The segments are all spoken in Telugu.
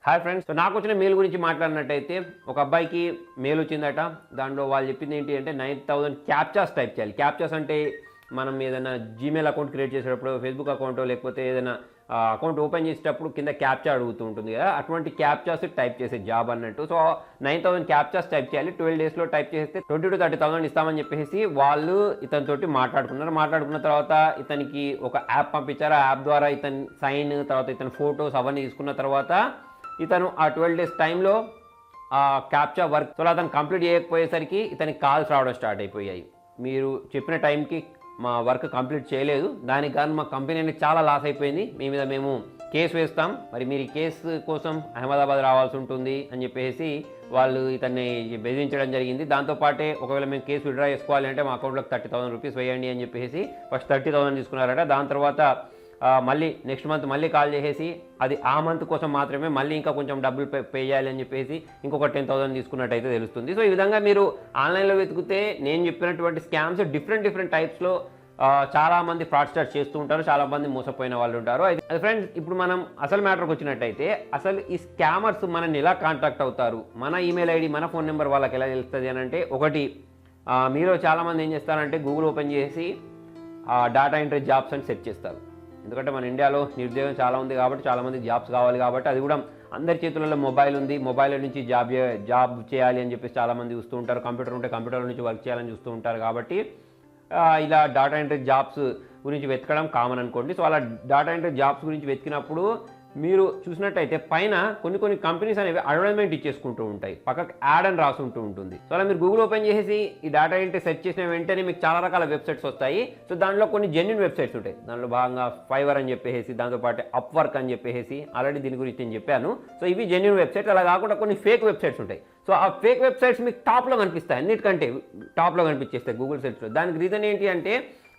Hi friends. సో నాకు వచ్చిన మెయిల్ గురించి మాట్లాడినట్టయితే ఒక అబ్బాయికి మెయిల్ వచ్చిందట. దాంట్లో వాళ్ళు చెప్పింది ఏంటి అంటే 9000 క్యాప్చాస్ టైప్ చేయాలి. క్యాప్చాస్ అంటే మనం ఏదైనా జీమెయిల్ అకౌంట్ క్రియేట్ చేసేటప్పుడు, ఫేస్బుక్ అకౌంట్ లేకపోతే ఏదైనా అకౌంట్ ఓపెన్ చేసేటప్పుడు కింద క్యాప్చా అడుగుతూ ఉంటుంది కదా, అటువంటి క్యాప్చాస్ టైప్ చేసే జాబ్ అన్నట్టు. సో 9000 క్యాప్చాస్ టైప్ చేయాలి. 12 డేస్లో టైప్ చేస్తే 20,000 to 30,000 ఇస్తామని చెప్పేసి వాళ్ళు ఇతనితోటి మాట్లాడుకున్న తర్వాత ఇతనికి ఒక యాప్ పంపించారు. ఆ యాప్ ద్వారా ఇతని సైన్, తర్వాత ఇతని ఫొటోస్ అవన్నీ తీసుకున్న తర్వాత ఇతను ఆ 12 days టైంలో ఆ క్యాప్చా వర్క్ అతను కంప్లీట్ చేయకపోయేసరికి ఇతనికి కాల్స్ రావడం స్టార్ట్ అయిపోయాయి. మీరు చెప్పిన టైంకి మా వర్క్ కంప్లీట్ చేయలేదు, దానికి కానీ మా కంపెనీ అనేది చాలా లాస్ అయిపోయింది, మీ మీద మేము కేసు వేస్తాం, మరి మీరు ఈ కేసు కోసం అహ్మదాబాద్ రావాల్సి ఉంటుంది అని చెప్పేసి వాళ్ళు ఇతన్ని బెదిరించడం జరిగింది. దాంతోపాటే ఒకవేళ మేము కేసు విత్డ్రా చేసుకోవాలి అంటే మా అకౌంట్లోకి 30,000 రూపీస్ వేయండి అని చెప్పేసి ఫస్ట్ 30,000 తీసుకున్నారట. దాని తర్వాత మళ్ళీ నెక్స్ట్ మంత్ మళ్ళీ కాల్ చేసేసి అది ఆ మంత్ కోసం మాత్రమే మళ్ళీ ఇంకా కొంచెం డబ్బులు పే చేయాలి అని చెప్పేసి ఇంకొక 10,000 తీసుకున్నట్టయితే తెలుస్తుంది. సో ఈ విధంగా మీరు ఆన్లైన్లో వెతికితే నేను చెప్పినటువంటి స్కామ్స్ డిఫరెంట్ టైప్స్లో చాలామంది ఫ్రాడ్స్టర్స్ చేస్తూ ఉంటారు, చాలామంది మోసపోయిన వాళ్ళు ఉంటారు. అయితే ఫ్రెండ్స్, ఇప్పుడు మనం అసలు మ్యాటర్కి వచ్చినట్టయితే అసలు ఈ స్కామర్స్ మనల్ని ఎలా కాంటాక్ట్ అవుతారు, మన ఈమెయిల్ ఐడి మన ఫోన్ నెంబర్ వాళ్ళకి ఎలా తెలుస్తుంది అని అంటే, ఒకటి మీలో చాలామంది ఏం చేస్తారంటే గూగుల్ ఓపెన్ చేసి డేటా ఎంట్రీ జాబ్స్ అని సెర్చ్ చేస్తారు. ఎందుకంటే మన ఇండియాలో నిరుద్యోగం చాలా ఉంది కాబట్టి చాలామంది జాబ్స్ కావాలి కాబట్టి, అది కూడా అందరి చేతులలో మొబైల్ ఉంది, మొబైల్ నుంచి జాబ్ చేయాలి అని చెప్పేసి చాలామంది చూస్తూ ఉంటారు. కంప్యూటర్ ఉంటే కంప్యూటర్ నుంచి వర్క్ చేయాలని చూస్తూ ఉంటారు. కాబట్టి ఇలా డేటా ఎంట్రీ జాబ్స్ గురించి వెతకడం కామన్ అనుకోండి. సో అలా డేటా ఎంట్రీ జాబ్స్ గురించి వెతికినప్పుడు మీరు చూసినట్టయితే పైన కొన్ని కంపెనీస్ అనేవి అడ్వర్టైజ్మెంట్ ఇచ్చేసుకుంటూ ఉంటాయి, పక్కకు యాడ్ అని రాసి ఉంటుంది. సో అలా మీరు గూగుల్ ఓపెన్ చేసి ఈ డేటా ఎంట్రీ సెర్చ్ చేసిన వెంటనే మీకు చాలా రకాల వెబ్సైట్స్ వస్తాయి. సో దాంట్లో కొన్ని జెన్యూన్ వెబ్సైట్స్ ఉంటాయి. దాంట్లో భాగంగా ఫైవర్ అని చెప్పేసి, దాంతోపాటు అప్వర్క్ అని చెప్పేసి, ఆల్రెడీ దీని గురించి నేను చెప్పాను. సో ఇవి జెన్యూన్ వెబ్సైట్స్. అలా కాకుండా కొన్ని ఫేక్ వెబ్సైట్స్ ఉంటాయి. సో ఆ ఫేక్ వెబ్సైట్స్ మీకు టాప్లో కనిపిస్తాయి, అన్నిటికంటే టాప్లో కనిపించేస్తాయి గూగుల్ సెర్చ్లో. దానికి రీజన్ ఏంటి అంటే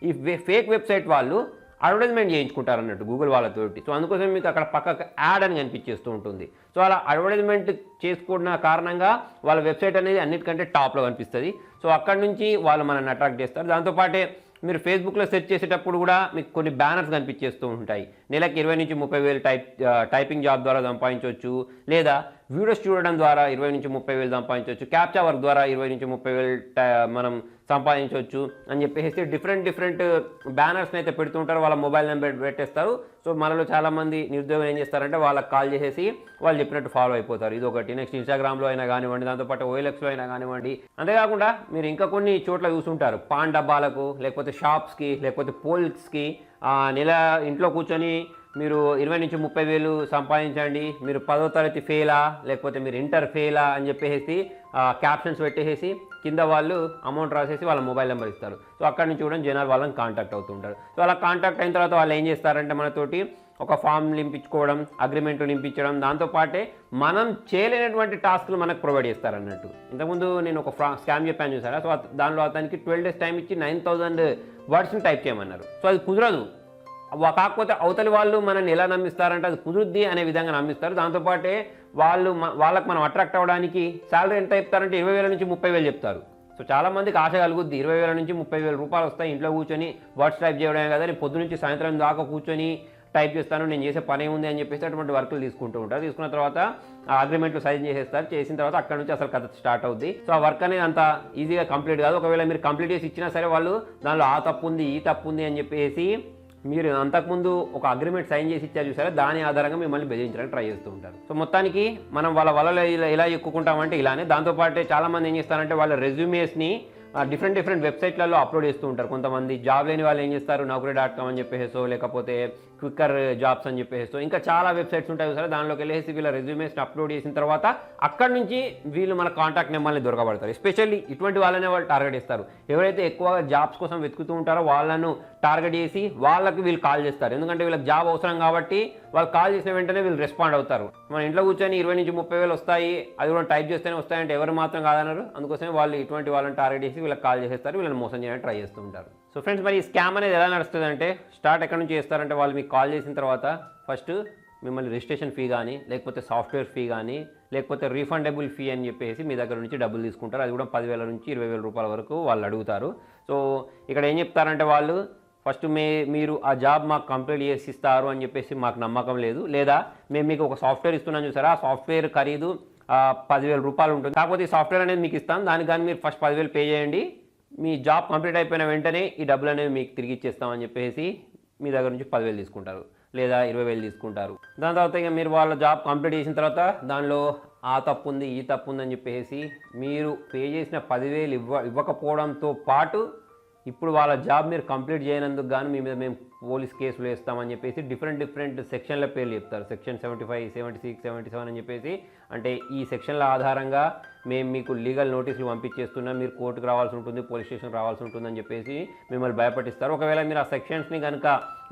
ఈ ఫేక్ వెబ్సైట్ వాళ్ళు అడ్వర్టైజ్మెంట్ చేయించుకుంటారు అన్నట్టు గూగుల్ వాళ్ళతోటి. సో అందుకోసం మీకు అక్కడ పక్కకు యాడ్ అని కనిపించేస్తూ ఉంటుంది. సో అలా అడ్వర్టైజ్మెంట్ చేసుకున్న కారణంగా వాళ్ళ వెబ్సైట్ అనేది అన్నిటికంటే టాప్లో కనిపిస్తుంది. సో అక్కడ నుంచి వాళ్ళు మనల్ని అట్రాక్ట్ చేస్తారు. దాంతోపాటే మీరు ఫేస్బుక్లో సెర్చ్ చేసేటప్పుడు కూడా మీకు కొన్ని బ్యానర్స్ కనిపించేస్తూ ఉంటాయి. నెలకి 20,000 నుంచి 30,000 టైపింగ్ జాబ్ ద్వారా సంపాదించవచ్చు, లేదా వీడియోస్ చూడడం ద్వారా 20,000 నుంచి 30,000 సంపాదించవచ్చు, క్యాప్చా వర్క్ ద్వారా 20,000 నుంచి 30,000 మనం సంపాదించవచ్చు అని చెప్పేసి డిఫరెంట్ బ్యానర్స్ని అయితే పెడుతుంటారు. వాళ్ళ మొబైల్ నెంబర్ పెట్టేస్తారు. సో మనలో చాలామంది నిరుద్యోగులు ఏం చేస్తారంటే వాళ్ళకి కాల్ చేసేసి వాళ్ళు చెప్పినట్టు ఫాలో అయిపోతారు. ఇది ఒకటి. నెక్స్ట్ ఇన్స్టాగ్రామ్లో అయినా కానివ్వండి, దాంతోపాటు OLXలో అయినా కానివ్వండి. అంతేకాకుండా మీరు ఇంకా కొన్ని చోట్ల చూస్తుంటారు, పాన్ డబ్బాలకు, లేకపోతే షాప్స్కి, లేకపోతే పోల్స్కి నెల ఇంట్లో కూర్చొని మీరు 20,000 నుంచి 30,000 సంపాదించండి, మీరు 10వ తరగతి ఫెయిలా లేకపోతే మీరు ఇంటర్ ఫెయిలా అని చెప్పేసి క్యాప్షన్స్ పెట్టేసి కింద వాళ్ళు అమౌంట్ రాసేసి వాళ్ళ మొబైల్ నెంబర్ ఇస్తారు. సో అక్కడి నుంచి కూడా జనాలు వాళ్ళని కాంటాక్ట్ అవుతుంటారు. సో అలా కాంటాక్ట్ అయిన తర్వాత వాళ్ళు ఏం చేస్తారంటే మనతోటి ఒక ఫామ్ నింపించుకోవడం, అగ్రిమెంట్ నింపించడం, దాంతోపాటే మనం చేయలేనటువంటి టాస్క్లు మనకు ప్రొవైడ్ చేస్తారన్నట్టు. ఇంతకుముందు నేను ఒక స్కామ్ చెప్పాను చూసారా. సో దానిలో అతనికి 12 days టైం ఇచ్చి 9,000 వర్డ్స్ని టైప్ చేయమన్నారు. సో అది కుదరదు. కాకపోతే అవతలి వాళ్ళు మనల్ని ఎలా నమ్మిస్తారంటే అది కుదురుద్ది అనే విధంగా నమ్మిస్తారు. దాంతోపాటే వాళ్ళకి మనం అట్రాక్ట్ అవ్వడానికి శాలరీ ఎంత చెప్తారంటే 20,000 నుంచి 30,000 చెప్తారు. సో చాలామందికి ఆశ కలుగుద్ది, 20,000 నుంచి 30,000 రూపాయలు వస్తాయి, ఇంట్లో కూర్చొని వర్డ్స్ టైప్ చేయడమే కదా, నేను పొద్దు నుంచి సాయంత్రం దాకా కూర్చొని టైప్ చేస్తాను, నేను చేసే పని ఏముంది అని చెప్పేసి అటువంటి వర్కులు తీసుకుంటూ ఉంటారు. తీసుకున్న తర్వాత ఆ అగ్రిమెంట్లు సైన్ చేసేస్తారు. చేసిన తర్వాత అక్కడ నుంచి అసలు కథ స్టార్ట్ అవుద్ది. సో ఆ వర్క్ అనేది అంత ఈజీగా కంప్లీట్ కాదు. ఒకవేళ మీరు కంప్లీట్ చేసి ఇచ్చినా సరే వాళ్ళు దానిలో ఆ తప్పు ఉంది, ఈ తప్పు ఉంది అని చెప్పేసి మీరు అంతకుముందు ఒక అగ్రిమెంట్ సైన్ చేసి ఇచ్చారు చూసారా, దాని ఆధారంగా మిమ్మల్ని బెదిరించడానికి ట్రై చేస్తూ ఉంటారు. సో మొత్తానికి మనం వలలో ఎలా ఎక్కుకుంటామంటే ఇలానే. దాంతోపాటు చాలామంది ఏం చేస్తారంటే వాళ్ళ రెజ్యూమేస్ని డిఫరెంట్ వెబ్సైట్లలో అప్లోడ్ చేస్తూ ఉంటారు. కొంతమంది జాబ్ లేని వాళ్ళు ఏం చేస్తారు, naukri.com అని చెప్పేసో, లేకపోతే క్విక్కర్ జాబ్స్ అని చెప్పేసో, ఇంకా చాలా వెబ్సైట్స్ ఉంటాయి సరే, దానిలోకి వెళ్ళేసి వీళ్ళ రెజ్యూమేస్ని అప్లోడ్ చేసిన తర్వాత అక్కడి నుంచి వీళ్ళు మన కాంటాక్ట్ నెంబర్ని దొరకబడతారు. ఎస్పెషల్లీ ఇటువంటి వాళ్ళనే వాళ్ళు టార్గెట్ చేస్తారు. ఎవరైతే ఎక్కువగా జాబ్స్ కోసం వెతుకుతూ ఉంటారో వాళ్ళను టార్గెట్ చేసి వాళ్ళకి వీళ్ళు కాల్ చేస్తారు. ఎందుకంటే వీళ్ళకి జాబ్ అవసరం కాబట్టి వాళ్ళు కాల్ చేసిన వెంటనే వీళ్ళు రెస్పాండ్ అవుతారు. మన ఇంట్లో కూర్చొని 20,000 నుంచి 30,000 వస్తాయి, అది కూడా టైప్ చేస్తేనే వస్తాయంటే ఎవరు మాత్రం కాదన్నారు. అందుకోసమే వాళ్ళు ఇటువంటి వాళ్ళని టార్గెట్ చేసి వీళ్ళకి కాల్ చేసేస్తారు, వీళ్ళని మోసం చేయడానికి ట్రై చేస్తూ ఉంటారు. సో ఫ్రెండ్స్, మరి ఈ స్కామ్ అనేది ఎలా నడుస్తుంది అంటే, స్టార్ట్ ఎక్కడి నుంచి చేస్తారంటే వాళ్ళు మీకు కాల్ చేసిన తర్వాత ఫస్ట్ మిమ్మల్ని రిజిస్ట్రేషన్ ఫీ కానీ, లేకపోతే సాఫ్ట్వేర్ ఫీ కానీ, లేకపోతే రీఫండబుల్ ఫీ అని చెప్పేసి మీ దగ్గర నుంచి డబ్బులు తీసుకుంటారు. అది కూడా 10,000 నుంచి 20,000 రూపాయల వరకు వాళ్ళు అడుగుతారు. సో ఇక్కడ ఏం చెప్తారంటే వాళ్ళు ఫస్ట్ మీరు ఆ జాబ్ మాకు కంప్లీట్ చేసి ఇస్తారు అని చెప్పేసి మాకు నమ్మకం లేదు, లేదా మేము మీకు ఒక సాఫ్ట్వేర్ ఇస్తున్నాం చూసారా, ఆ సాఫ్ట్వేర్ ఖరీదు 10,000 రూపాయలు ఉంటుంది. కాకపోతే ఈ సాఫ్ట్వేర్ అనేది మీకు ఇస్తాం, దానికి కానీ మీరు ఫస్ట్ 10,000 పే చేయండి, మీ జాబ్ కంప్లీట్ అయిపోయిన వెంటనే ఈ డబ్బులు అనేవి మీకు తిరిగి ఇచ్చేస్తామని చెప్పేసి మీ దగ్గర నుంచి 10,000 తీసుకుంటారు, లేదా 20,000 తీసుకుంటారు. దాని తర్వాత ఇక మీరు వాళ్ళ జాబ్ కంప్లీట్ చేసిన తర్వాత దానిలో ఆ తప్పు ఉంది ఈ తప్పు ఉందని చెప్పేసి మీరు పే చేసిన 10,000 ఇవ్వకపోవడంతో పాటు ఇప్పుడు వాళ్ళ జాబ్ మీరు కంప్లీట్ చేయనందుకు గాను మీ మీద మేము పోలీస్ కేసులు వేస్తామని చెప్పేసి డిఫరెంట్ సెక్షన్ల పేర్లు చెప్తారు. సెక్షన్ 75, 76, 77 అని చెప్పేసి, అంటే ఈ సెక్షన్ల ఆధారంగా మేము మీకు లీగల్ నోటీసులు పంపించేస్తున్నాం, మీరు కోర్టుకు రావాల్సి ఉంటుంది, పోలీస్ స్టేషన్కి రావాల్సి ఉంటుందని చెప్పేసి మిమ్మల్ని భయపడిస్తారు. ఒకవేళ మీరు ఆ సెక్షన్స్ని కనుక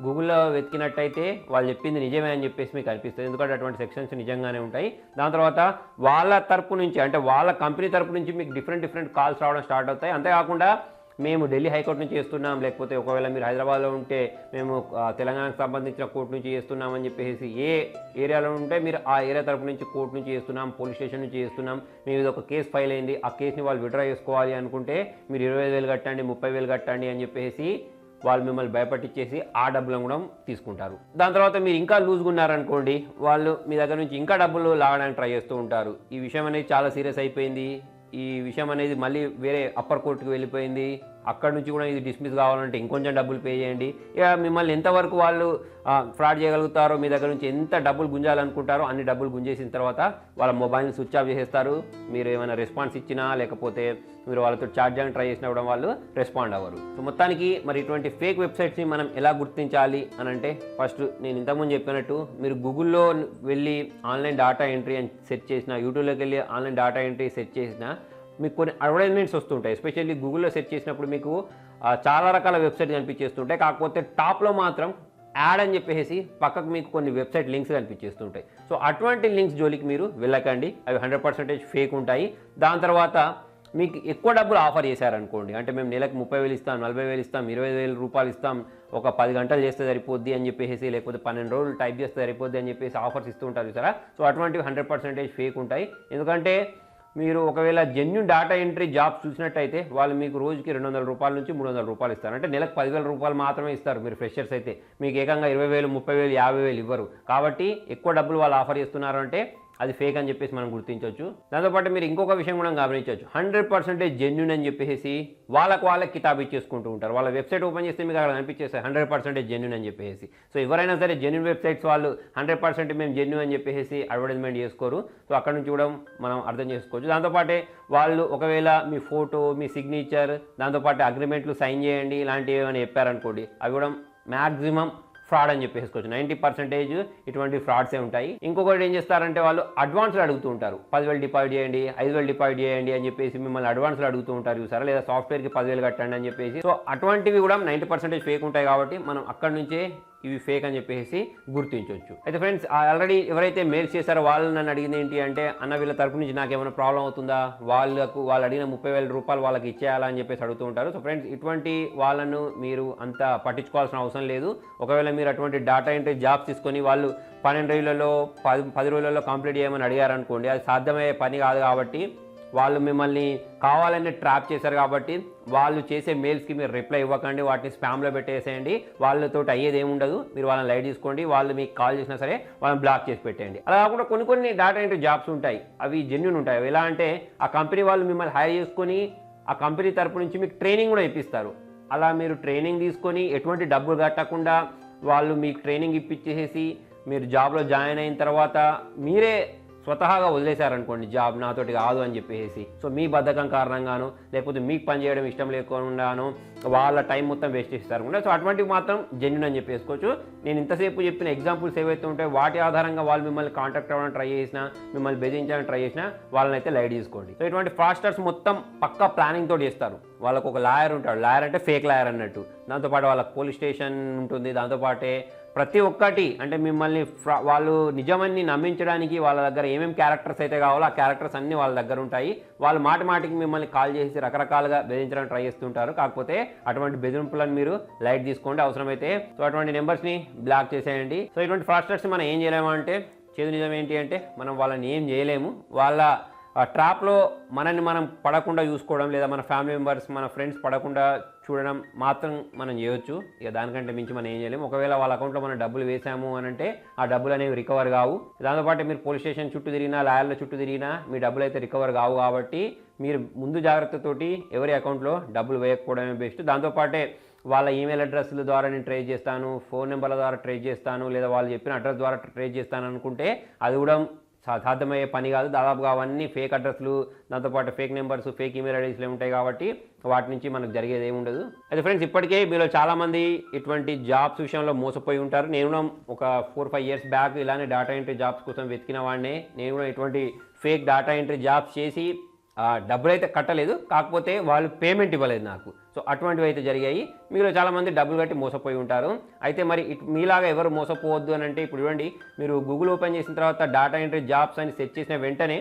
గూగుల్లో వెతికినట్టయితే వాళ్ళు చెప్పింది నిజమే అని చెప్పేసి మీకు అనిపిస్తుంది, ఎందుకంటే అటువంటి సెక్షన్స్ నిజంగానే ఉంటాయి. దాని తర్వాత వాళ్ళ తరపు నుంచి, అంటే వాళ్ళ కంపెనీ తరపు నుంచి మీకు డిఫరెంట్ కాల్స్ రావడం స్టార్ట్ అవుతాయి. అంతేకాకుండా మేము ఢిల్లీ హైకోర్టు నుంచి చేస్తున్నాం, లేకపోతే ఒకవేళ మీరు హైదరాబాద్లో ఉంటే మేము తెలంగాణకు సంబంధించిన కోర్టు నుంచి చేస్తున్నామని చెప్పేసి, ఏ ఏరియాలో ఉంటే మీరు ఆ ఏరియా తరపు నుంచి కోర్టు నుంచి చేస్తున్నాం, పోలీస్ స్టేషన్ నుంచి చేస్తున్నాం, మీ మీద ఒక కేసు ఫైల్ అయింది, ఆ కేసుని వాళ్ళు విత్డ్రా చేసుకోవాలి అనుకుంటే మీరు 25,000 కట్టండి, 30,000 కట్టండి అని చెప్పేసి వాళ్ళు మిమ్మల్ని భయపట్టించేసి ఆ డబ్బులను కూడా తీసుకుంటారు. దాని తర్వాత మీరు ఇంకా లూజ్గా ఉన్నారనుకోండి, వాళ్ళు మీ దగ్గర నుంచి ఇంకా డబ్బులు లాగడానికి ట్రై చేస్తూ ఉంటారు. ఈ విషయం అనేది చాలా సీరియస్ అయిపోయింది, ఈ విషయం అనేది మళ్ళీ వేరే అప్పర్ కోర్టుకు వెళ్ళిపోయింది, అక్కడ నుంచి కూడా ఇది డిస్మిస్ కావాలంటే ఇంకొంచెం డబ్బులు పే చేయండి. ఇక మిమ్మల్ని ఎంతవరకు వాళ్ళు ఫ్రాడ్ చేయగలుగుతారో, మీ దగ్గర నుంచి ఎంత డబ్బులు గుంజాలనుకుంటారో అన్ని డబ్బులు గుంజేసిన తర్వాత వాళ్ళ మొబైల్ని స్విచ్ ఆఫ్ చేసేస్తారు. మీరు ఏమైనా రెస్పాన్స్ ఇచ్చినా, లేకపోతే మీరు వాళ్ళతో చాట్ చేయడానికి ట్రై చేసినా కూడా వాళ్ళు రెస్పాండ్ అవ్వరు. సో మొత్తానికి మరి ఇటువంటి ఫేక్ వెబ్సైట్స్ని మనం ఎలా గుర్తించాలి అని అంటే, ఫస్ట్ నేను ఇంతకుముందు చెప్పినట్టు మీరు గూగుల్లో వెళ్ళి ఆన్లైన్ డాటా ఎంట్రీ అని సెర్చ్ చేసినా, యూట్యూబ్లోకి వెళ్ళి ఆన్లైన్ డాటా ఎంట్రీ సెర్చ్ చేసినా మీకు కొన్ని అడ్వర్టైజ్మెంట్స్ వస్తుంటాయి. ఎస్పెషల్లీ గూగుల్లో సెర్చ్ చేసినప్పుడు మీకు చాలా రకాల వెబ్సైట్ కనిపించేస్తుంటాయి. కాకపోతే టాప్లో మాత్రం యాడ్ అని చెప్పేసి పక్కకు మీకు కొన్ని వెబ్సైట్ లింక్స్ కనిపించేస్తుంటాయి. సో అటువంటి లింక్స్ జోలికి మీరు వెళ్ళకండి, అవి 100% ఫేక్ ఉంటాయి. దాని తర్వాత మీకు ఎక్కువ డబ్బులు ఆఫర్ చేశారనుకోండి, అంటే మేము నెలకు 30,000 ఇస్తాం, 40,000 ఇస్తాం, 20,000 రూపాయలు ఇస్తాం, ఒక 10 గంటలు చేస్తే సరిపోద్ది అని చెప్పేసి, లేకపోతే 12 రోజులు టైప్ చేస్తే సరిపోద్ది అని చెప్పేసి ఆఫర్స్ ఇస్తూ ఉంటారు చూసారా. సో అటువంటివి 100% ఫేక్ ఉంటాయి. ఎందుకంటే మీరు ఒకవేళ జెన్యూన్ డాటా ఎంట్రీ జాబ్స్ చూసినట్టయితే వాళ్ళు మీకు రోజుకి 200 రూపాయల నుంచి 300 రూపాయలు ఇస్తారు, అంటే నెలకు 10,000 రూపాయలు మాత్రమే ఇస్తారు. మీరు ఫ్రెషర్స్ అయితే మీకు ఏకంగా 20,000, 30,000, 50,000 ఇవ్వరు. కాబట్టి ఎక్కువ డబ్బులు వాళ్ళు ఆఫర్ చేస్తున్నారు అంటే అది ఫేక్ అని చెప్పేసి మనం గుర్తించవచ్చు. దాంతోపాటు మీరు ఇంకొక విషయం కూడా గమనించవచ్చు, 100% జెన్యూన్ అని చెప్పేసి వాళ్ళకి కితాబ్ ఇచ్చేసుకుంటూ ఉంటారు. వాళ్ళ వెబ్సైట్ ఓపెన్ చేస్తే మీకు అక్కడ కనిపించేస్తాయి 100% జెన్యూన్ అని చెప్పేసి. సో ఎవరైనా సరే జెన్యూన్ వెబ్సైట్స్ వాళ్ళు 100% మేము జెన్యూన్ అని చెప్పేసి అడ్వర్టైజ్మెంట్ చేసుకోరు. సో అక్కడ నుంచి కూడా మనం అర్థం చేసుకోవచ్చు. దాంతోపాటే వాళ్ళు ఒకవేళ మీ ఫోటో, మీ సిగ్నేచర్, దాంతోపాటు అగ్రిమెంట్లు సైన్ చేయండి ఇలాంటివి ఏమైనా చెప్పారనుకోండి, అవి కూడా మ్యాక్సిమం ఫ్రాడ్ అని చెప్పేసుకోవచ్చు. 90% ఇటువంటి ఫ్రాడ్సే ఉంటాయి. ఇంకొకటి ఏం చేస్తారంటే వాళ్ళు అడ్వాన్స్లు అడుగుతూ ఉంటారు, 10,000 డిపాజిట్ చేయండి, 5,000 డిపాజిట్ చేయండి అని చెప్పేసి మిమ్మల్ని అడ్వాన్స్లు అడుగుతూ ఉంటారు చూసారా, లేదా సాఫ్ట్వేర్కి 10,000 కట్టండి అని చెప్పేసి. సో అటువంటివి కూడా 90% ఫేక్ ఉంటాయి. కాబట్టి మనం అక్కడి నుంచే ఇవి ఫేక్ అని చెప్పేసి గుర్తించవచ్చు. అయితే ఫ్రెండ్స్, ఆల్రెడీ ఎవరైతే మెయిల్స్ చేశారో వాళ్ళు నన్ను అడిగింది ఏంటి అంటే, అన్న వీళ్ళ తరపు నుంచి నాకు ఏమైనా ప్రాబ్లం అవుతుందా, వాళ్ళు అడిగిన 30,000 రూపాయలు వాళ్ళకి ఇచ్చేయాలా అని చెప్పేసి అడుగుతూ ఉంటారు. సో ఫ్రెండ్స్, ఇటువంటి వాళ్ళను మీరు అంత పట్టించుకోవాల్సిన అవసరం లేదు. ఒకవేళ మీరు అటువంటి డాటా ఎంట్రీ జాబ్స్ తీసుకొని వాళ్ళు 12 రోజులలో 10 రోజులలో కంప్లీట్ చేయమని అడిగారనుకోండి, అది సాధ్యమయ్యే పని కాదు. కాబట్టి వాళ్ళు మిమ్మల్ని కావాలని ట్రాప్ చేశారు. కాబట్టి వాళ్ళు చేసే మెయిల్స్కి మీరు రిప్లై ఇవ్వకండి, వాటిని స్పామ్లో పెట్టేసేయండి. వాళ్ళతో అయ్యేది ఏముండదు. మీరు వాళ్ళని లైట్ తీసుకోండి, వాళ్ళు మీకు కాల్ చేసినా సరే వాళ్ళని బ్లాక్ చేసి పెట్టండి. అలా కాకుండా కొన్ని డాటా ఎంట్రీ జాబ్స్ ఉంటాయి, అవి జెన్యూన్ ఉంటాయి. ఎలా అంటే ఆ కంపెనీ వాళ్ళు మిమ్మల్ని హైర్ చేసుకొని ఆ కంపెనీ తరపు నుంచి మీకు ట్రైనింగ్ కూడా ఇప్పిస్తారు. అలా మీరు ట్రైనింగ్ తీసుకొని ఎటువంటి డబ్బులు కట్టకుండా వాళ్ళు మీకు ట్రైనింగ్ ఇప్పించేసి మీరు జాబ్లో జాయిన్ అయిన తర్వాత మీరే స్వతహాగా వదిలేశారనుకోండి, జాబ్ నాతోటి కాదు అని చెప్పేసి. సో మీ బద్ధకం కారణంగాను, లేకపోతే మీకు పని చేయడం ఇష్టం లేకుండాను వాళ్ళ టైం మొత్తం వేస్ట్ చేస్తారనుకుంటా. సో అటువంటివి మాత్రం జెన్యూన్ అని చెప్పేసుకోవచ్చు. నేను ఇంతసేపు చెప్పిన ఎగ్జాంపుల్స్ ఏవైతే ఉంటాయో వాటి ఆధారంగా వాళ్ళు మిమ్మల్ని కాంటాక్ట్ అవ్వడానికి ట్రై చేసినా, మిమ్మల్ని బెదిరించడానికి ట్రై చేసినా వాళ్ళని అయితే లైట్ తీసుకోండి. సో ఇటువంటి ఫ్రాడ్స్టర్స్ మొత్తం పక్కా ప్లానింగ్ తోటి చేస్తారు. వాళ్ళకు ఒక లాయర్ ఉంటాడు, లాయర్ అంటే ఫేక్ లాయర్ అన్నట్టు. దాంతోపాటు వాళ్ళకి పోలీస్ స్టేషన్ ఉంటుంది. దాంతోపాటే ప్రతి ఒక్కటి అంటే మిమ్మల్ని వాళ్ళు నిజమని నమ్మించడానికి వాళ్ళ దగ్గర ఏమేమి క్యారెక్టర్స్ అయితే కావాలో ఆ క్యారెక్టర్స్ అన్నీ వాళ్ళ దగ్గర ఉంటాయి. వాళ్ళు మాటికి మిమ్మల్ని కాల్ చేసి రకరకాలుగా బెదిరించడానికి ట్రై చేస్తుంటారు. కాకపోతే అటువంటి బెదిరింపులను మీరు లైట్ తీసుకోండి అవసరమైతే. సో అటువంటి నెంబర్స్ని బ్లాక్ చేసేయండి. సో ఇటువంటి ఫ్రాడ్స్టర్స్ మనం ఏం చేయలేము అంటే, చేదు నిజం ఏంటి అంటే మనం వాళ్ళని ఏం చేయలేము. వాళ్ళ ట్రాప్లో మనల్ని మనం పడకుండా చూసుకోవడం, లేదా మన ఫ్యామిలీ మెంబర్స్, మన ఫ్రెండ్స్ పడకుండా చూడడం మాత్రం మనం చేయొచ్చు. ఇక దానికంటే మించి మనం ఏం చేయలేము. ఒకవేళ వాళ్ళ అకౌంట్లో మనం డబ్బులు వేసాము అని అంటే ఆ డబ్బులు అనేవి రికవర్ కావు. దాంతోపాటు మీరు పోలీస్ స్టేషన్ చుట్టూ తిరిగినా, లాయర్ల చుట్టూ తిరిగినా మీ డబ్బులు అయితే రికవర్ కావు. కాబట్టి మీరు ముందు జాగ్రత్తతోటి ఎవరి అకౌంట్లో డబ్బులు వేయకపోవడమే బెస్ట్. దాంతోపాటే వాళ్ళ ఈమెయిల్ అడ్రస్ల ద్వారా నేను ట్రేస్ చేస్తాను, ఫోన్ నెంబర్ల ద్వారా ట్రేస్ చేస్తాను, లేదా వాళ్ళు చెప్పిన అడ్రస్ ద్వారా ట్రేస్ చేస్తాను అనుకుంటే అది కూడా సాధ్యమయ్యే పని కాదు. దాదాపుగా అవన్నీ ఫేక్ అడ్రస్లు, దాంతోపాటు ఫేక్ నెంబర్స్, ఫేక్ ఈమెయిల్ ఐడీస్లు ఉంటాయి. కాబట్టి వాటి నుంచి మనకు జరిగేది ఏమి ఉండదు. అయితే ఫ్రెండ్స్, ఇప్పటికే మీలో చాలామంది ఇటువంటి జాబ్స్ విషయంలో మోసపోయి ఉంటారు. నేను కూడా ఒక 4-5 ఇయర్స్ బ్యాక్ ఇలానే డేటా ఎంట్రీ జాబ్స్ కోసం వెతికిన వాడినే. నేను కూడా ఇటువంటి ఫేక్ డేటా ఎంట్రీ జాబ్స్ చేసి డబ్బులు అయితే కట్టలేదు, కాకపోతే వాళ్ళు పేమెంట్ ఇవ్వలేదు నాకు. సో అటువంటివి అయితే జరిగాయి. మీలో చాలామంది డబ్బులు కట్టి మోసపోయి ఉంటారు. అయితే మరి మీలాగా ఎవరు మోసపోవద్దు అని అంటే, ఇప్పుడు చూడండి, మీరు గూగుల్ ఓపెన్ చేసిన తర్వాత డేటా ఎంట్రీ జాబ్స్ అని సెర్చ్ చేసిన వెంటనే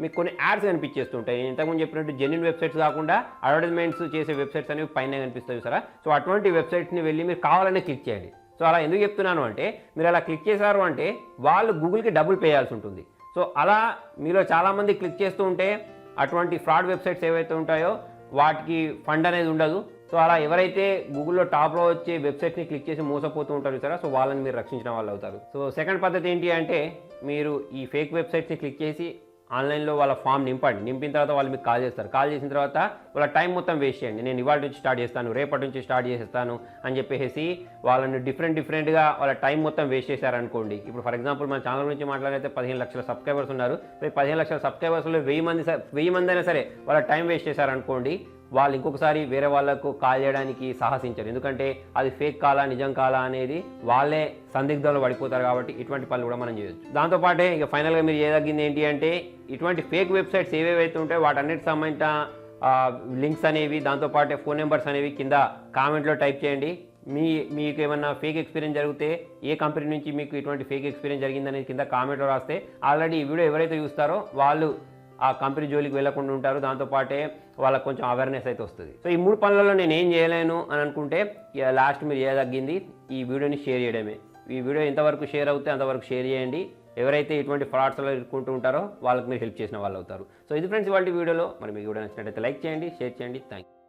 మీకు కొన్ని యాడ్స్ కనిపించేస్తుంటాయి. నేను ఇంతకుముందు చెప్పినట్టు జెన్యున్ వెబ్సైట్స్ కాకుండా అడ్వర్టైజ్మెంట్స్ చేసే వెబ్సైట్స్ అనేవి పైన కనిపిస్తాయి సరే. సో అటువంటి వెబ్సైట్స్ని వెళ్ళి మీరు కావాలనే క్లిక్ చేయండి. సో అలా ఎందుకు చెప్తున్నాను అంటే, మీరు అలా క్లిక్ చేశారు అంటే వాళ్ళు గూగుల్కి డబ్బులు పే చేయాల్సి ఉంటుంది. సో అలా మీలో చాలామంది క్లిక్ చేస్తూ ఉంటే అటువంటి ఫ్రాడ్ వెబ్సైట్స్ ఏవైతే ఉంటాయో వాటికి ఫండ్ అనేది ఉండదు. సో అలా ఎవరైతే గూగుల్లో టాప్లో వచ్చే వెబ్సైట్ని క్లిక్ చేసి మోసపోతూ ఉంటారు సరే, సో వాళ్ళని మీరు రక్షించిన వాళ్ళు అవుతారు. సో సెకండ్ పద్ధతి ఏంటి అంటే, మీరు ఈ ఫేక్ వెబ్సైట్స్ని క్లిక్ చేసి ఆన్లైన్లో వాళ్ళ ఫామ్ నింపిన తర్వాత వాళ్ళు మీకు కాల్ చేస్తారు. కాల్ చేసిన తర్వాత వాళ్ళ టైం మొత్తం వేస్ట్ చేయండి. నేను ఇవాళ నుంచి స్టార్ట్ చేస్తాను, రేపటి నుంచి స్టార్ట్ చేసేస్తాను అని చెప్పేసి వాళ్ళని డిఫరెంట్గా వాళ్ళ టైం మొత్తం వేస్ట్ చేశారనుకోండి. ఇప్పుడు ఫర్ ఎగ్జాంపుల్ మన ఛానల్ నుంచి మాట్లాడితే 15 లక్షల సబ్స్క్రైబర్స్ ఉన్నారు. 15 లక్షల సబ్స్క్రైబర్స్లో 1000 మంది అయినా సరే వాళ్ళ టైం వేస్ట్ చేశారనుకోండి, వాళ్ళు ఇంకొకసారి వేరే వాళ్ళకు కాల్ చేయడానికి సాహసించారు. ఎందుకంటే అది ఫేక్ కాలా నిజం కాలా అనేది వాళ్ళే సందిగ్ధంలో పడిపోతారు. కాబట్టి ఇటువంటి పనులు కూడా మనం చేయొచ్చు. దాంతోపాటే ఇక ఫైనల్గా మీరు చేయదగ్గింది ఏంటి అంటే, ఇటువంటి ఫేక్ వెబ్సైట్స్ ఏవేవైతే ఉంటాయో వాటన్నిటికి సంబంధించిన లింక్స్ అనేవి, దాంతోపాటే ఫోన్ నెంబర్స్ అనేవి కింద కామెంట్లో టైప్ చేయండి. మీకు ఏమన్నా ఫేక్ ఎక్స్పీరియన్స్ జరిగితే, ఏ కంపెనీ నుంచి మీకు ఇటువంటి ఫేక్ ఎక్స్పీరియన్స్ జరిగిందనేది కింద కామెంట్లో రాస్తే ఆల్రెడీ ఈ వీడియో ఎవరైతే చూస్తారో వాళ్ళు ఆ కంపెనీ జోలికి వెళ్లకుండా ఉంటారు. దాంతోపాటే వాళ్ళకి కొంచెం అవేర్నెస్ అయితే వస్తుంది. సో ఈ 3 పనులలో నేను ఏం చేయలేను అని అనుకుంటే, లాస్ట్ మీరు చేయదగ్గింది ఈ వీడియోని షేర్ చేయడమే. ఈ వీడియో ఎంతవరకు షేర్ అవుతే అంతవరకు షేర్ చేయండి. ఎవరైతే ఇటువంటి ఫ్రాడ్స్లో ఇరుక్కుంటూ ఉంటారో వాళ్ళకి మీరు హెల్ప్ చేసిన వాళ్ళు అవుతారు. సో ఇది ఫ్రెండ్స్ ఇవాళ వీడియోలో. మరి మీకు వీడియో నచ్చినట్లయితే లైక్ చేయండి, షేర్ చేయండి. Thank you.